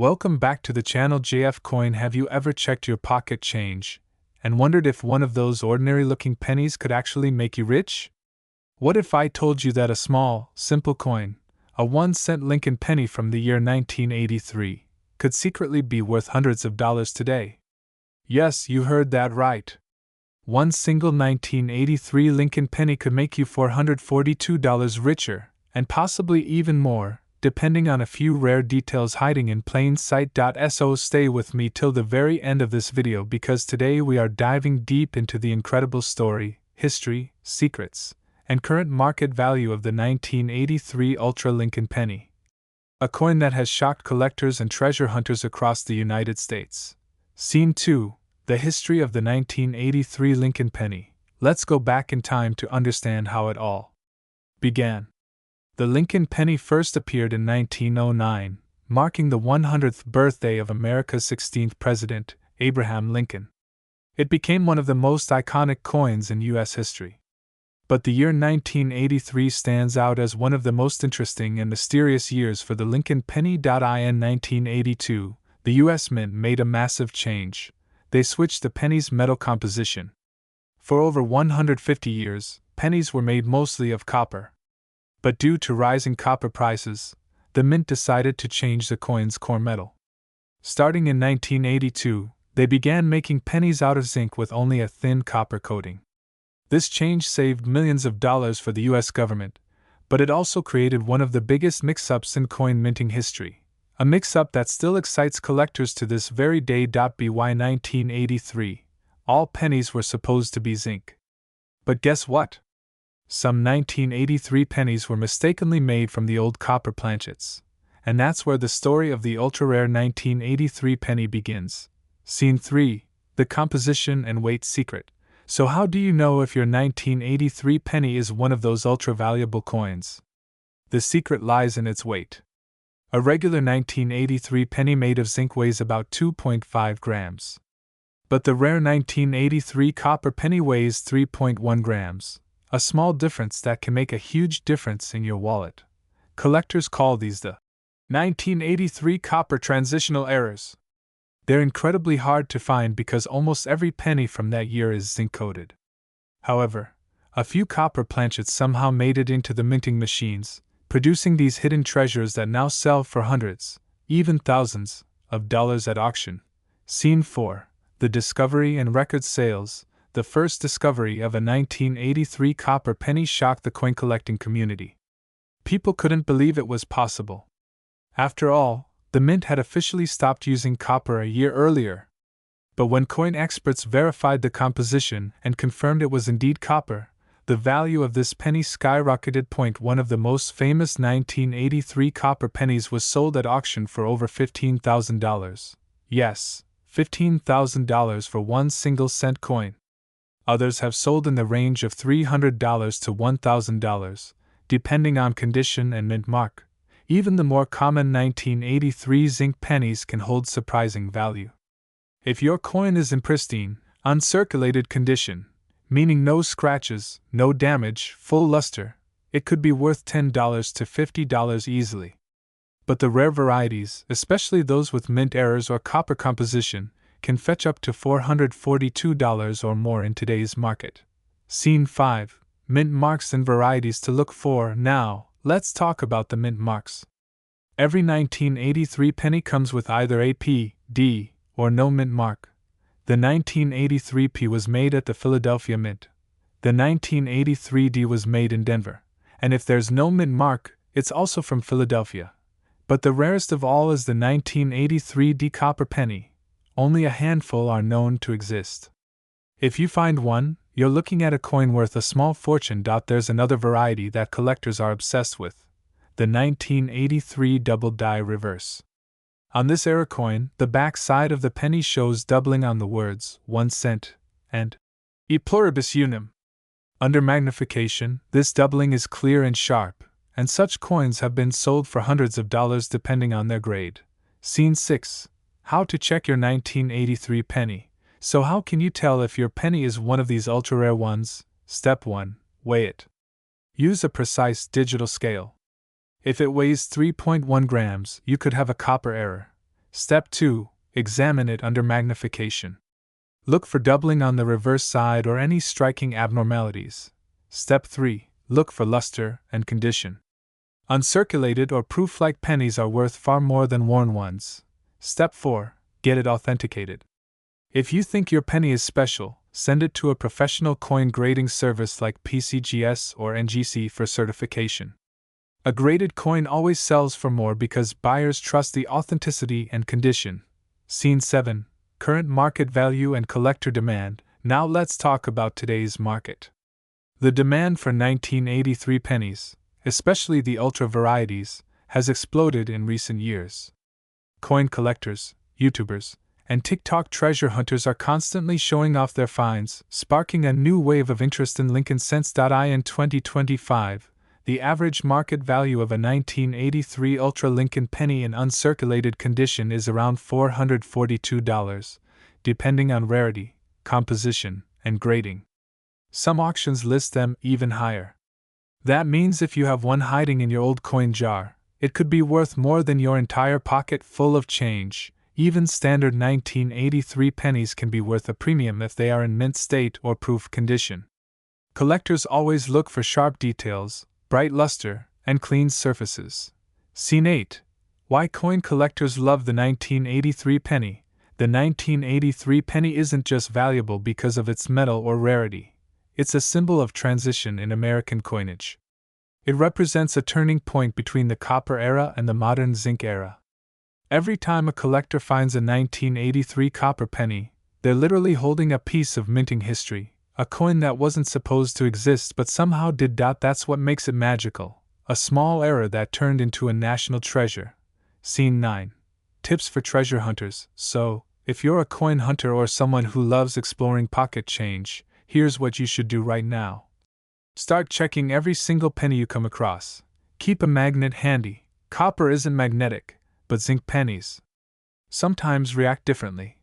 Welcome back to the channel JF Coin. Have you ever checked your pocket change and wondered if one of those ordinary looking pennies could actually make you rich? What if I told you that a small, simple coin, a 1-cent Lincoln penny from the year 1983, could secretly be worth hundreds of dollars today? Yes, you heard that right. One single 1983 Lincoln penny could make you $442 richer, and possibly even more, depending on a few rare details hiding in plain sight. So stay with me till the very end of this video, because today we are diving deep into the incredible story, history, secrets, and current market value of the 1983 Ultra Lincoln penny. A coin that has shocked collectors and treasure hunters across the United States. Scene 2. The history of the 1983 Lincoln penny. Let's go back in time to understand how it all began. The Lincoln penny first appeared in 1909, marking the 100th birthday of America's 16th president, Abraham Lincoln. It became one of the most iconic coins in U.S. history. But the year 1983 stands out as one of the most interesting and mysterious years for the Lincoln penny. In 1982, the U.S. Mint made a massive change. They switched the penny's metal composition. For over 150 years, pennies were made mostly of copper. But due to rising copper prices, the mint decided to change the coin's core metal. Starting in 1982, they began making pennies out of zinc with only a thin copper coating. This change saved millions of dollars for the U.S. government, but it also created one of the biggest mix-ups in coin minting history. A mix-up that still excites collectors to this very day. By 1983, all pennies were supposed to be zinc. But guess what? Some 1983 pennies were mistakenly made from the old copper planchets. And that's where the story of the ultra-rare 1983 penny begins. Scene 3. The composition and weight secret. So how do you know if your 1983 penny is one of those ultra-valuable coins? The secret lies in its weight. A regular 1983 penny made of zinc weighs about 2.5 grams. But the rare 1983 copper penny weighs 3.1 grams, a small difference that can make a huge difference in your wallet. Collectors call these the 1983 copper transitional errors. They're incredibly hard to find because almost every penny from that year is zinc-coated. However, a few copper planchets somehow made it into the minting machines, producing these hidden treasures that now sell for hundreds, even thousands, of dollars at auction. Scene 4. The discovery and record sales. The first discovery of a 1983 copper penny shocked the coin collecting community. People couldn't believe it was possible. After all, the mint had officially stopped using copper a year earlier. But when coin experts verified the composition and confirmed it was indeed copper, the value of this penny skyrocketed. One of the most famous 1983 copper pennies was sold at auction for over $15,000. Yes, $15,000 for one single cent coin. Others have sold in the range of $300 to $1,000, depending on condition and mint mark. Even the more common 1983 zinc pennies can hold surprising value. If your coin is in pristine, uncirculated condition, meaning no scratches, no damage, full luster, it could be worth $10 to $50 easily. But the rare varieties, especially those with mint errors or copper composition, can fetch up to $442 or more in today's market. Scene 5. Mint marks and varieties to look for. Now, let's talk about the mint marks. Every 1983 penny comes with either a P, D, or no mint mark. The 1983 P was made at the Philadelphia Mint. The 1983 D was made in Denver. And if there's no mint mark, it's also from Philadelphia. But the rarest of all is the 1983 D copper penny. Only a handful are known to exist. If you find one, you're looking at a coin worth a small fortune. There's another variety that collectors are obsessed with. The 1983 double die reverse. On this era coin, the back side of the penny shows doubling on the words 1 cent and e pluribus unum. Under magnification, this doubling is clear and sharp, and such coins have been sold for hundreds of dollars depending on their grade. Scene 6. How to check your 1983 penny. So how can you tell if your penny is one of these ultra-rare ones? Step 1. Weigh it. Use a precise digital scale. If it weighs 3.1 grams, you could have a copper error. Step 2. Examine it under magnification. Look for doubling on the reverse side or any striking abnormalities. Step 3. Look for luster and condition. Uncirculated or proof-like pennies are worth far more than worn ones. Step 4. Get it authenticated. If you think your penny is special, send it to a professional coin grading service like PCGS or NGC for certification. A graded coin always sells for more because buyers trust the authenticity and condition. Scene 7. Current market value and collector demand. Now let's talk about today's market. The demand for 1983 pennies, especially the ultra varieties, has exploded in recent years. Coin collectors, YouTubers, and TikTok treasure hunters are constantly showing off their finds, sparking a new wave of interest in Lincoln cents. In 2025, the average market value of a 1983 Ultra Lincoln penny in uncirculated condition is around $442, depending on rarity, composition, and grading. Some auctions list them even higher. That means if you have one hiding in your old coin jar, it could be worth more than your entire pocket full of change. Even standard 1983 pennies can be worth a premium if they are in mint state or proof condition. Collectors always look for sharp details, bright luster, and clean surfaces. Scene 8. Why coin collectors love the 1983 penny. The 1983 penny isn't just valuable because of its metal or rarity. It's a symbol of transition in American coinage. It represents a turning point between the copper era and the modern zinc era. Every time a collector finds a 1983 copper penny, they're literally holding a piece of minting history, a coin that wasn't supposed to exist but somehow did. That's what makes it magical, a small error that turned into a national treasure. Scene 9. Tips for treasure hunters. So, if you're a coin hunter or someone who loves exploring pocket change, here's what you should do right now. Start checking every single penny you come across. Keep a magnet handy. Copper isn't magnetic, but zinc pennies sometimes react differently.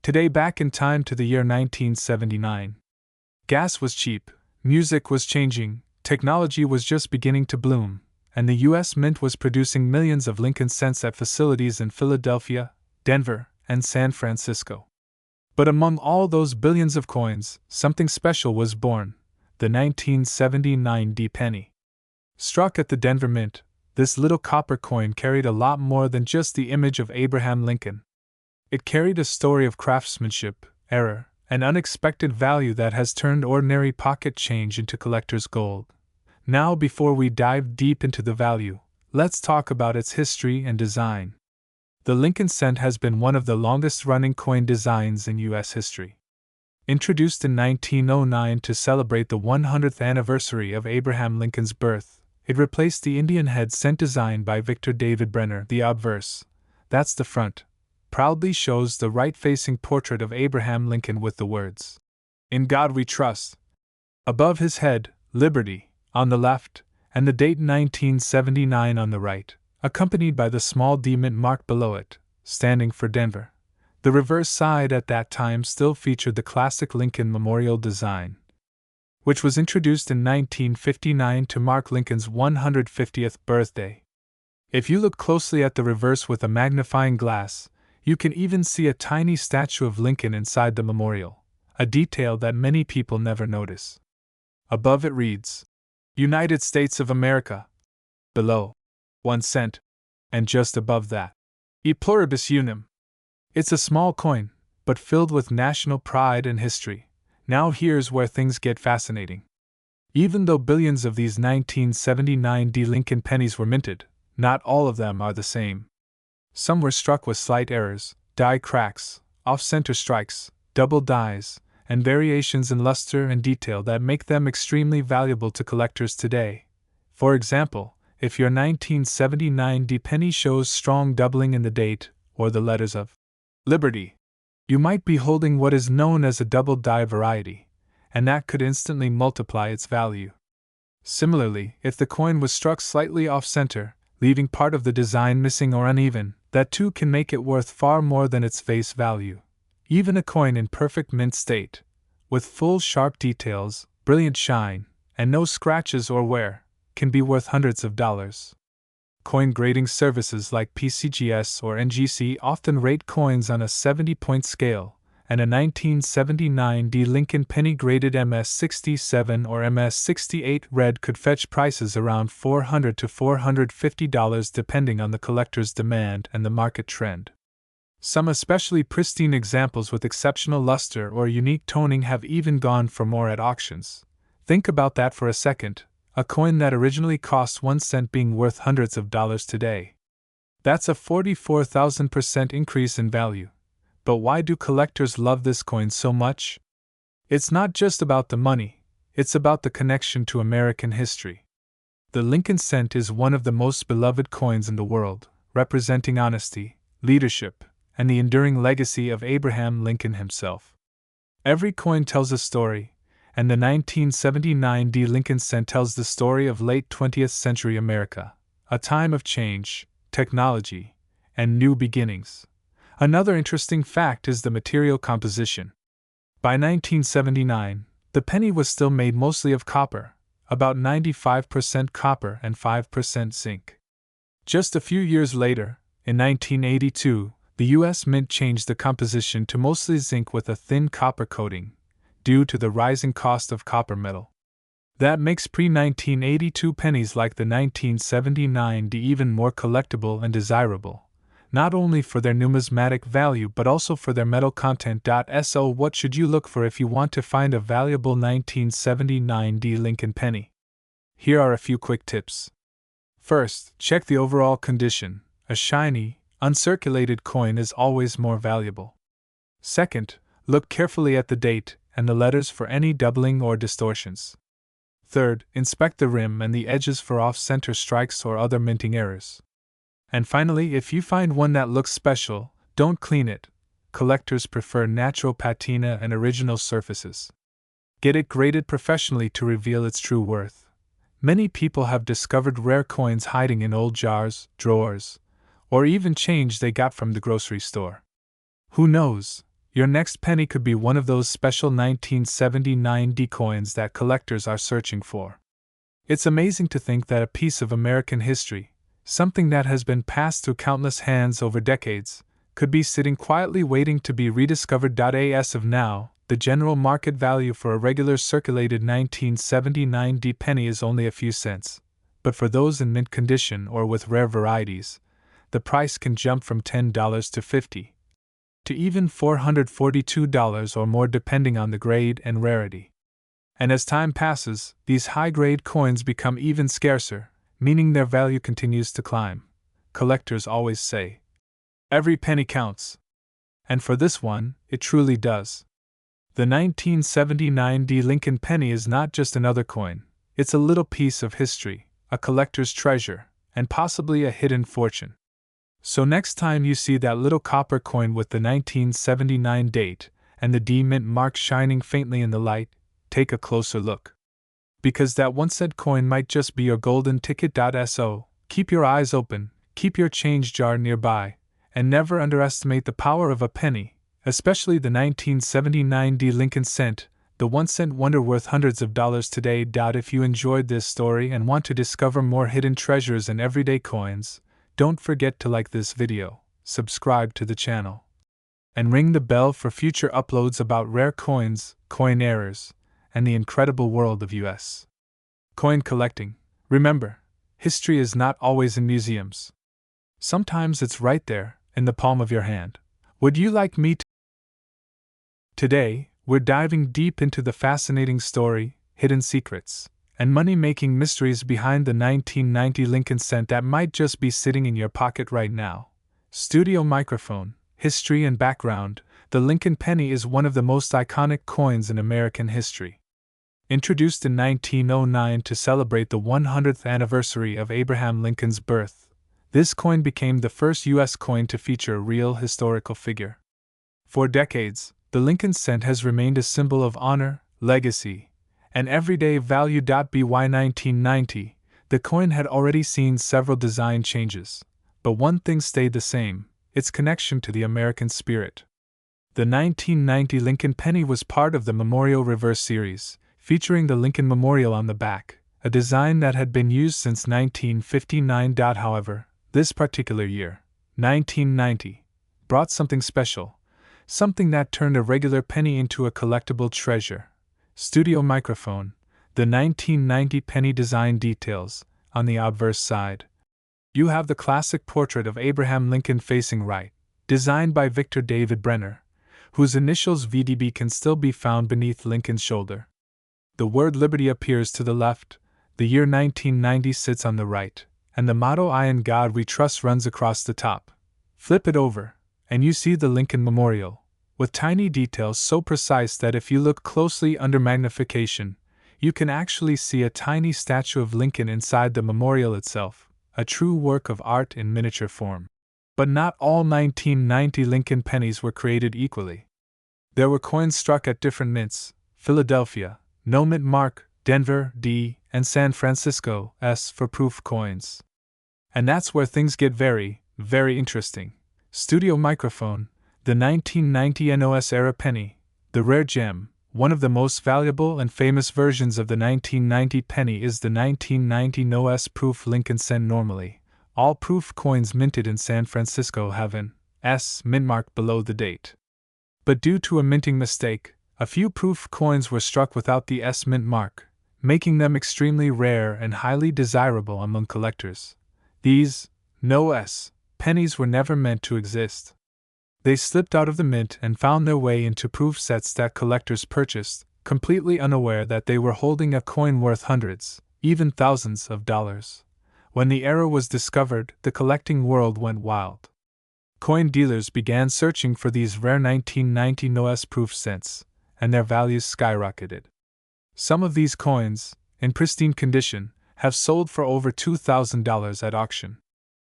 Today, back in time to the year 1979. Gas was cheap, music was changing, technology was just beginning to bloom, and the U.S. Mint was producing millions of Lincoln cents at facilities in Philadelphia, Denver, and San Francisco. But among all those billions of coins, something special was born, the 1979 D penny. Struck at the Denver Mint, this little copper coin carried a lot more than just the image of Abraham Lincoln. It carried a story of craftsmanship, error, and unexpected value that has turned ordinary pocket change into collector's gold. Now, before we dive deep into the value, let's talk about its history and design. The Lincoln cent has been one of the longest-running coin designs in U.S. history. Introduced in 1909 to celebrate the 100th anniversary of Abraham Lincoln's birth, it replaced the Indian head cent design by Victor David Brenner. The obverse, that's the front, proudly shows the right-facing portrait of Abraham Lincoln with the words, "In God We Trust." Above his head, Liberty, on the left, and the date 1979 on the right, accompanied by the small D mint mark below it, standing for Denver. The reverse side at that time still featured the classic Lincoln Memorial design, which was introduced in 1959 to mark Lincoln's 150th birthday. If you look closely at the reverse with a magnifying glass, you can even see a tiny statue of Lincoln inside the memorial, a detail that many people never notice. Above it reads, United States of America. Below, 1 cent. And just above that, E pluribus unum. It's a small coin, but filled with national pride and history. Now here's where things get fascinating. Even though billions of these 1979 D Lincoln pennies were minted, not all of them are the same. Some were struck with slight errors, die cracks, off-center strikes, double dies, and variations in luster and detail that make them extremely valuable to collectors today. For example, if your 1979 D penny shows strong doubling in the date, or the letters of Liberty, you might be holding what is known as a double die variety, and that could instantly multiply its value. Similarly, if the coin was struck slightly off-center, leaving part of the design missing or uneven, that too can make it worth far more than its face value. Even a coin in perfect mint state, with full sharp details, brilliant shine, and no scratches or wear, can be worth hundreds of dollars. Coin grading services like PCGS or NGC often rate coins on a 70-point scale, and a 1979 D Lincoln penny graded MS-67 or MS-68 red could fetch prices around $400 to $450 depending on the collector's demand and the market trend. Some especially pristine examples with exceptional luster or unique toning have even gone for more at auctions. Think about that for a second, a coin that originally cost 1 cent being worth hundreds of dollars today. That's a 44,000% increase in value. But why do collectors love this coin so much? It's not just about the money, it's about the connection to American history. The Lincoln cent is one of the most beloved coins in the world, representing honesty, leadership, and the enduring legacy of Abraham Lincoln himself. Every coin tells a story, and the 1979 D Lincoln cent tells the story of late 20th century America, a time of change, technology, and new beginnings. Another interesting fact is the material composition. By 1979, the penny was still made mostly of copper, about 95% copper and 5% zinc. Just a few years later, in 1982, the U.S. Mint changed the composition to mostly zinc with a thin copper coating, due to the rising cost of copper metal. That makes pre-1982 pennies like the 1979 D even more collectible and desirable, not only for their numismatic value but also for their metal content. So what should you look for if you want to find a valuable 1979 D Lincoln penny? Here are a few quick tips. First, check the overall condition. A shiny, uncirculated coin is always more valuable. Second, look carefully at the date and the letters for any doubling or distortions. Third, inspect the rim and the edges for off-center strikes or other minting errors. And finally, if you find one that looks special, don't clean it. Collectors prefer natural patina and original surfaces. Get it graded professionally to reveal its true worth. Many people have discovered rare coins hiding in old jars, drawers, or even change they got from the grocery store. Who knows? Your next penny could be one of those special 1979 D coins that collectors are searching for. It's amazing to think that a piece of American history, something that has been passed through countless hands over decades, could be sitting quietly waiting to be rediscovered. As of now, the general market value for a regular circulated 1979 D penny is only a few cents, but for those in mint condition or with rare varieties, the price can jump from $10 to $50 to even $442 or more depending on the grade and rarity. And as time passes, these high-grade coins become even scarcer, meaning their value continues to climb. Collectors always say, "Every penny counts." And for this one, it truly does. The 1979 D Lincoln penny is not just another coin, it's a little piece of history, a collector's treasure, and possibly a hidden fortune. So next time you see that little copper coin with the 1979 date and the D mint mark shining faintly in the light, take a closer look. Because that 1 cent coin might just be your golden ticket. So, keep your eyes open, keep your change jar nearby, and never underestimate the power of a penny, especially the 1979 D Lincoln cent, the 1 cent wonder worth hundreds of dollars today. If you enjoyed this story and want to discover more hidden treasures and everyday coins, don't forget to like this video, subscribe to the channel, and ring the bell for future uploads about rare coins, coin errors, and the incredible world of U.S. coin collecting. Remember, history is not always in museums. Sometimes it's right there, in the palm of your hand. Would you like me to? Today, we're diving deep into the fascinating story, hidden secrets, and money-making mysteries behind the 1990 Lincoln cent that might just be sitting in your pocket right now. Studio microphone, history and background. The Lincoln penny is one of the most iconic coins in American history. Introduced in 1909 to celebrate the 100th anniversary of Abraham Lincoln's birth, this coin became the first U.S. coin to feature a real historical figure. For decades, the Lincoln cent has remained a symbol of honor, legacy, and everyday value. By 1990, the coin had already seen several design changes, but one thing stayed the same: its connection to the American spirit. The 1990 Lincoln penny was part of the Memorial Reverse series, featuring the Lincoln Memorial on the back, a design that had been used since 1959. However, this particular year, 1990, brought something special, something that turned a regular penny into a collectible treasure. Studio microphone, the 1990 penny design details. On the obverse side, you have the classic portrait of Abraham Lincoln facing right, designed by Victor David Brenner, whose initials VDB can still be found beneath Lincoln's shoulder. The word Liberty appears to the left, the year 1990 sits on the right, and the motto I in God We Trust runs across the top. Flip it over, and you see the Lincoln Memorial, with tiny details so precise that if you look closely under magnification, you can actually see a tiny statue of Lincoln inside the memorial itself, a true work of art in miniature form. But not all 1990 Lincoln pennies were created equally. There were coins struck at different mints: Philadelphia, no mint mark, Denver, D, and San Francisco, S for proof coins. And that's where things get very, very interesting. Studio microphone, the 1990 NOS era penny, the rare gem. One of the most valuable and famous versions of the 1990 penny is the 1990 NOS proof Lincoln cent. Normally, all proof coins minted in San Francisco have an S mint mark below the date. But due to a minting mistake, a few proof coins were struck without the S mint mark, making them extremely rare and highly desirable among collectors. These no S pennies were never meant to exist. They slipped out of the mint and found their way into proof sets that collectors purchased, completely unaware that they were holding a coin worth hundreds, even thousands of dollars. When the error was discovered, the collecting world went wild. Coin dealers began searching for these rare 1990 NOS proof cents, and their values skyrocketed. Some of these coins, in pristine condition, have sold for over $2,000 at auction.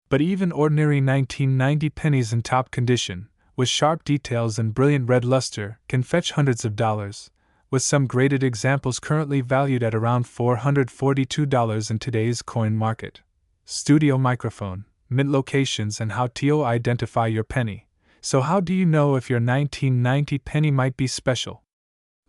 But even ordinary 1990 pennies in top condition, with sharp details and brilliant red luster, can fetch hundreds of dollars, with some graded examples currently valued at around $442 in today's coin market. Studio microphone, mint locations, and how to identify your penny. So how do you know if your 1990 penny might be special?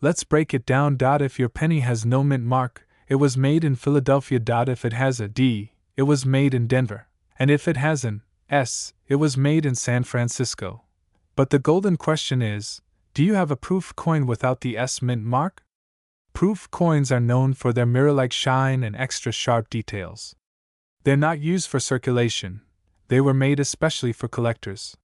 Let's break it down. If your penny has no mint mark, it was made in Philadelphia. If it has a D, it was made in Denver. And if it has an S, it was made in San Francisco. But the golden question is, do you have a proof coin without the S mint mark? Proof coins are known for their mirror-like shine and extra sharp details. They're not used for circulation. They were made especially for collectors.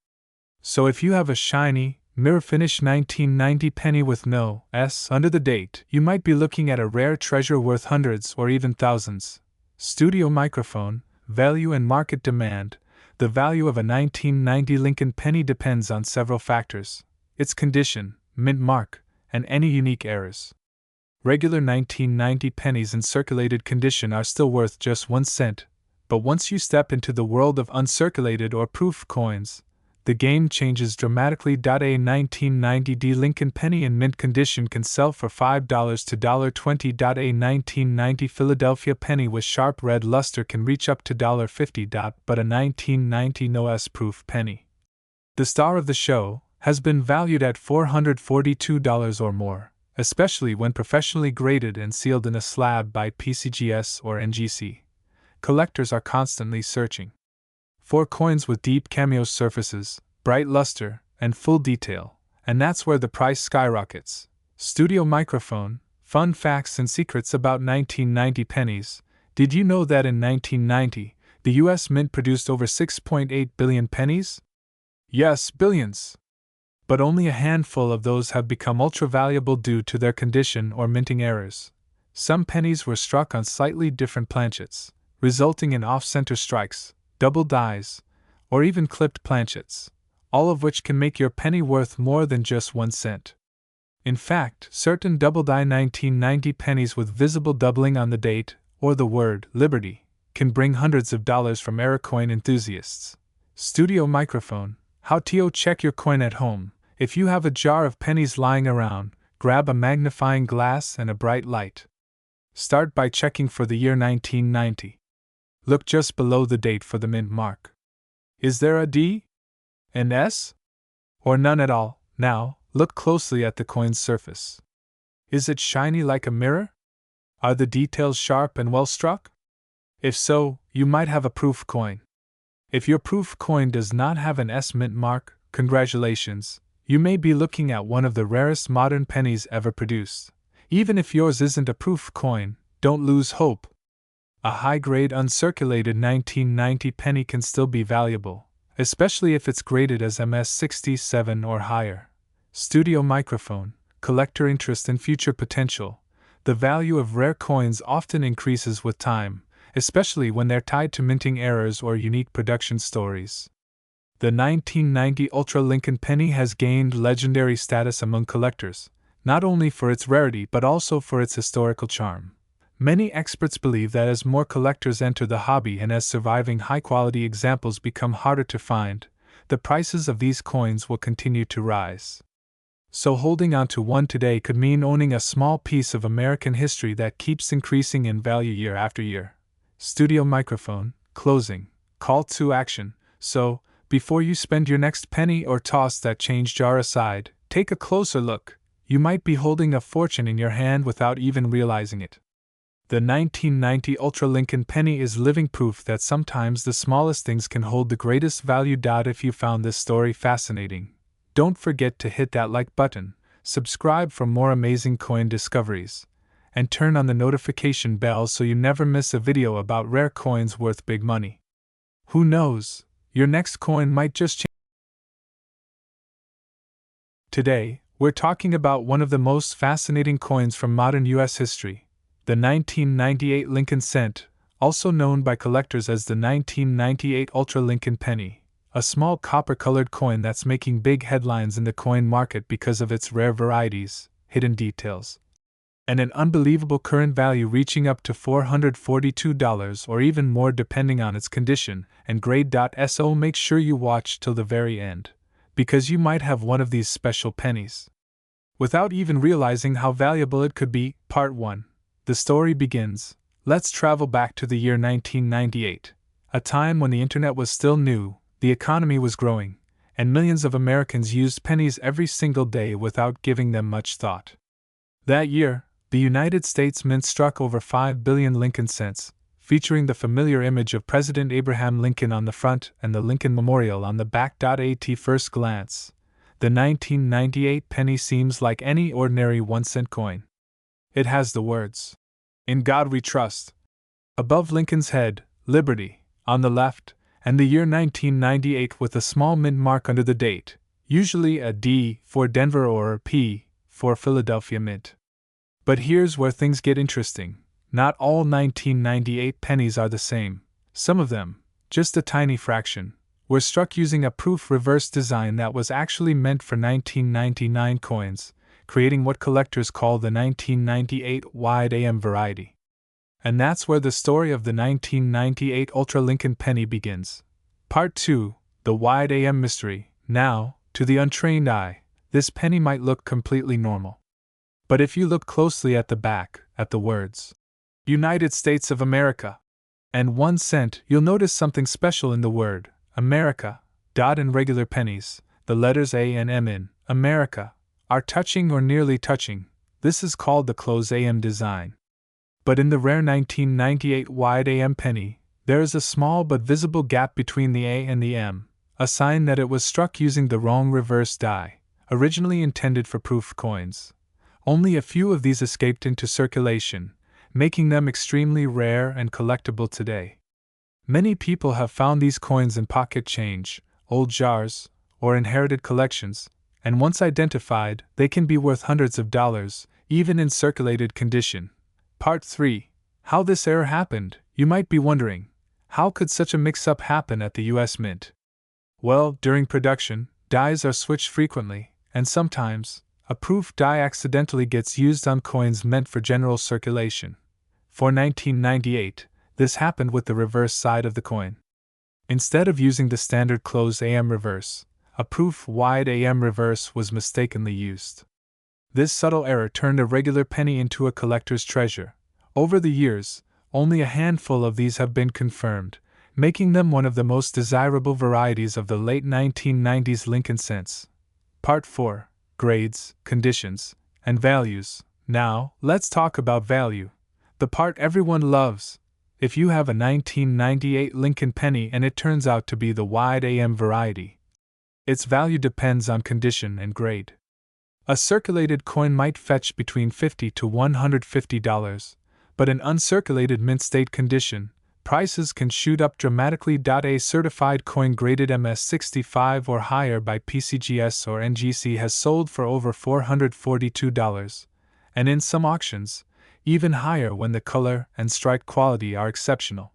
So if you have a shiny, mirror-finished 1990 penny with no S under the date, you might be looking at a rare treasure worth hundreds or even thousands. Studio microphone, value and market demand. The value of a 1990 Lincoln penny depends on several factors: its condition, mint mark, and any unique errors. Regular 1990 pennies in circulated condition are still worth just 1 cent, but once you step into the world of uncirculated or proof coins, the game changes dramatically. A 1990 Lincoln penny in mint condition can sell for $5 to $20. A 1990 Philadelphia penny with sharp red luster can reach up to $50. But a 1990 NOS proof penny, the star of the show, has been valued at $442 or more, especially when professionally graded and sealed in a slab by PCGS or NGC. Collectors are constantly searching for coins with deep cameo surfaces, bright luster, and full detail, and that's where the price skyrockets. Studio microphone, fun facts and secrets about 1990 pennies. Did you know that in 1990, the US Mint produced over 6.8 billion pennies? Yes, billions! But only a handful of those have become ultra-valuable due to their condition or minting errors. Some pennies were struck on slightly different planchets, resulting in off-center strikes, double dies, or even clipped planchets, all of which can make your penny worth more than just 1 cent. In fact, certain double-die 1990 pennies with visible doubling on the date, or the word Liberty, can bring hundreds of dollars from error coin enthusiasts. Studio microphone, how to check your coin at home. If you have a jar of pennies lying around, grab a magnifying glass and a bright light. Start by checking for the year 1990. Look just below the date for the mint mark. Is there a D? An S? Or none at all? Now, look closely at the coin's surface. Is it shiny like a mirror? Are the details sharp and well struck? If so, you might have a proof coin. If your proof coin does not have an S mint mark, congratulations, you may be looking at one of the rarest modern pennies ever produced. Even if yours isn't a proof coin, don't lose hope. A high-grade uncirculated 1990 penny can still be valuable, especially if it's graded as MS67 or higher. Studio microphone, collector interest and future potential. The value of rare coins often increases with time, especially when they're tied to minting errors or unique production stories. The 1990 Ultra Lincoln penny has gained legendary status among collectors, not only for its rarity but also for its historical charm. Many experts believe that as more collectors enter the hobby and as surviving high-quality examples become harder to find, the prices of these coins will continue to rise. So holding on to one today could mean owning a small piece of American history that keeps increasing in value year after year. Studio microphone, closing, call to action. So, before you spend your next penny or toss that change jar aside, take a closer look. You might be holding a fortune in your hand without even realizing it. The 1990 Ultra Lincoln penny is living proof that sometimes the smallest things can hold the greatest value. If you found this story fascinating, don't forget to hit that like button, subscribe for more amazing coin discoveries, and turn on the notification bell so you never miss a video about rare coins worth big money. Who knows, your next coin might just change. Today, we're talking about one of the most fascinating coins from modern U.S. history. The 1998 Lincoln Cent, also known by collectors as the 1998 Ultra Lincoln Penny, a small copper-colored coin that's making big headlines in the coin market because of its rare varieties, hidden details, and an unbelievable current value reaching up to $442 or even more depending on its condition and grade. So make sure you watch till the very end, because you might have one of these special pennies without even realizing how valuable it could be. Part 1. The story begins. Let's travel back to the year 1998, a time when the internet was still new, the economy was growing, and millions of Americans used pennies every single day without giving them much thought. That year, the United States Mint struck over 5 billion Lincoln cents, featuring the familiar image of President Abraham Lincoln on the front and the Lincoln Memorial on the back. At first glance, the 1998 penny seems like any ordinary 1-cent coin. It has the words, "In God We Trust," above Lincoln's head, Liberty, on the left, and the year 1998 with a small mint mark under the date, usually a D for Denver or a P for Philadelphia Mint. But here's where things get interesting. Not all 1998 pennies are the same. Some of them, just a tiny fraction, were struck using a proof reverse design that was actually meant for 1999 coins, creating what collectors call the 1998 wide AM variety. And that's where the story of the 1998 Ultra Lincoln penny begins. Part 2, the wide AM mystery. Now, to the untrained eye, this penny might look completely normal. But if you look closely at the back, at the words, United States of America, and 1 cent, you'll notice something special in the word, America. In regular pennies, the letters A and M in America are touching or nearly touching. This is called the close AM design. But in the rare 1998 wide AM penny, there is a small but visible gap between the A and the M, a sign that it was struck using the wrong reverse die, originally intended for proof coins. Only a few of these escaped into circulation, making them extremely rare and collectible today. Many people have found these coins in pocket change, old jars, or inherited collections, and once identified, they can be worth hundreds of dollars, even in circulated condition. Part 3. How this error happened. You might be wondering, how could such a mix-up happen at the US Mint? Well, during production, dies are switched frequently, and sometimes, a proof die accidentally gets used on coins meant for general circulation. For 1998, this happened with the reverse side of the coin. Instead of using the standard close AM reverse, a proof wide AM reverse was mistakenly used. This subtle error turned a regular penny into a collector's treasure. Over the years, only a handful of these have been confirmed, making them one of the most desirable varieties of the late 1990s Lincoln cents. Part 4. Grades, Conditions, and Values. Now, let's talk about value. The part everyone loves. If you have a 1998 Lincoln penny and it turns out to be the wide AM variety, its value depends on condition and grade. A circulated coin might fetch between $50 to $150, but in uncirculated mint state condition, prices can shoot up dramatically. A certified coin graded MS65 or higher by PCGS or NGC has sold for over $442, and in some auctions, even higher when the color and strike quality are exceptional.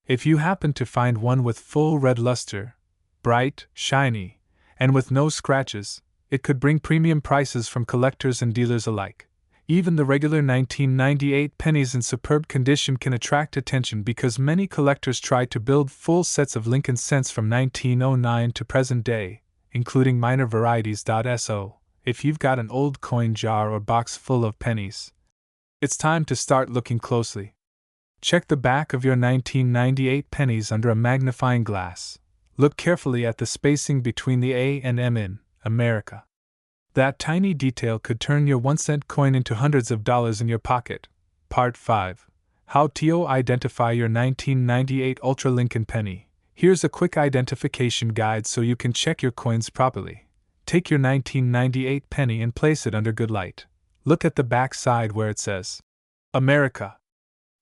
If you happen to find one with full red luster, bright, shiny, and with no scratches, it could bring premium prices from collectors and dealers alike. Even the regular 1998 pennies in superb condition can attract attention because many collectors try to build full sets of Lincoln cents from 1909 to present day, including minor varieties. So, if you've got an old coin jar or box full of pennies, it's time to start looking closely. Check the back of your 1998 pennies under a magnifying glass. Look carefully at the spacing between the A and M in America. That tiny detail could turn your 1-cent coin into hundreds of dollars in your pocket. Part 5. How to identify your 1998 Ultra Lincoln penny. Here's a quick identification guide so you can check your coins properly. Take your 1998 penny and place it under good light. Look at the back side where it says America.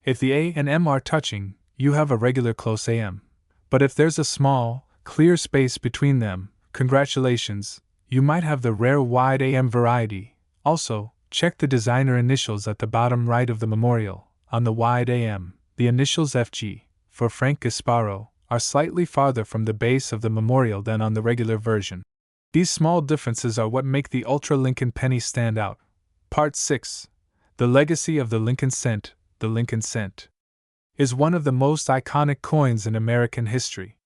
If the A and M are touching, you have a regular close AM. But if there's a small, clear space between them, congratulations, you might have the rare wide AM variety. Also, check the designer initials at the bottom right of the memorial. On the wide AM, the initials FG, for Frank Gasparo, are slightly farther from the base of the memorial than on the regular version. These small differences are what make the Ultra Lincoln penny stand out. Part 6. The legacy of the Lincoln cent. The Lincoln cent is one of the most iconic coins in American history.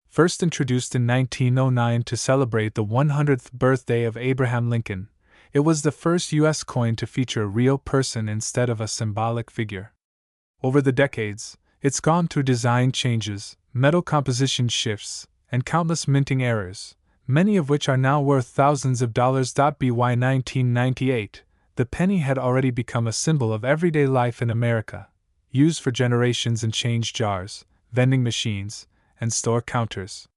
First introduced in 1909 to celebrate the 100th birthday of Abraham Lincoln, it was the first U.S. coin to feature a real person instead of a symbolic figure. Over the decades, it's gone through design changes, metal composition shifts, and countless minting errors, many of which are now worth thousands of dollars. By 1998, the penny had already become a symbol of everyday life in America, used for generations in change jars, vending machines, and store counters.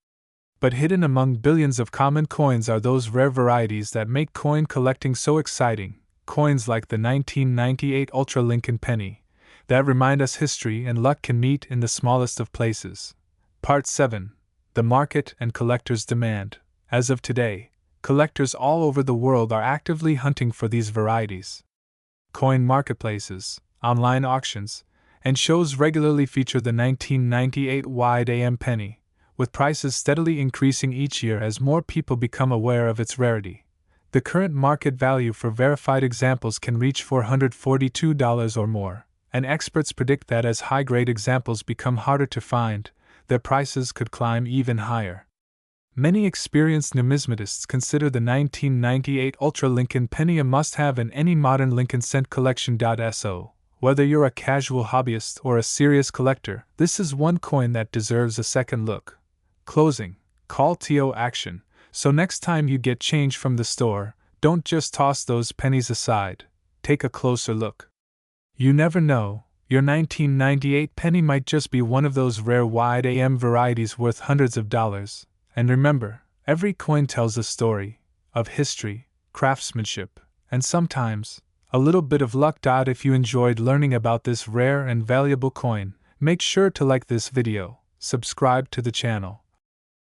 But hidden among billions of common coins are those rare varieties that make coin collecting so exciting, coins like the 1998 Ultra Lincoln penny, that remind us history and luck can meet in the smallest of places. Part 7. The market and collectors' demand. As of today, collectors all over the world are actively hunting for these varieties. Coin marketplaces, online auctions, and shows regularly feature the 1998 wide AM penny, with prices steadily increasing each year as more people become aware of its rarity. The current market value for verified examples can reach $442 or more, and experts predict that as high-grade examples become harder to find, their prices could climb even higher. Many experienced numismatists consider the 1998 Ultra Lincoln penny a must-have in any modern Lincoln cent collection. So, whether you're a casual hobbyist or a serious collector, this is one coin that deserves a second look. Closing. Call to action. So next time you get change from the store, don't just toss those pennies aside. Take a closer look. You never know, your 1998 penny might just be one of those rare wide AM varieties worth hundreds of dollars. And remember, every coin tells a story of history, craftsmanship, and sometimes a little bit of luck. If you enjoyed learning about this rare and valuable coin, make sure to like this video, subscribe to the channel,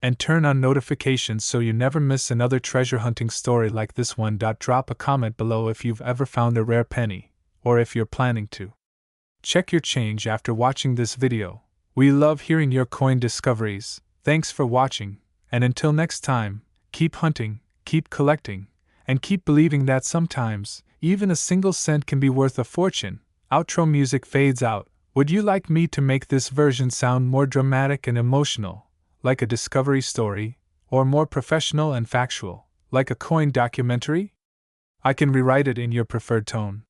and turn on notifications so you never miss another treasure hunting story like this one. Drop a comment below if you've ever found a rare penny, or if you're planning to. Check your change after watching this video. We love hearing your coin discoveries. Thanks for watching. And until next time, keep hunting, keep collecting, and keep believing that sometimes, even a single cent can be worth a fortune. Outro music fades out. Would you like me to make this version sound more dramatic and emotional, like a discovery story, or more professional and factual, like a coin documentary? I can rewrite it in your preferred tone.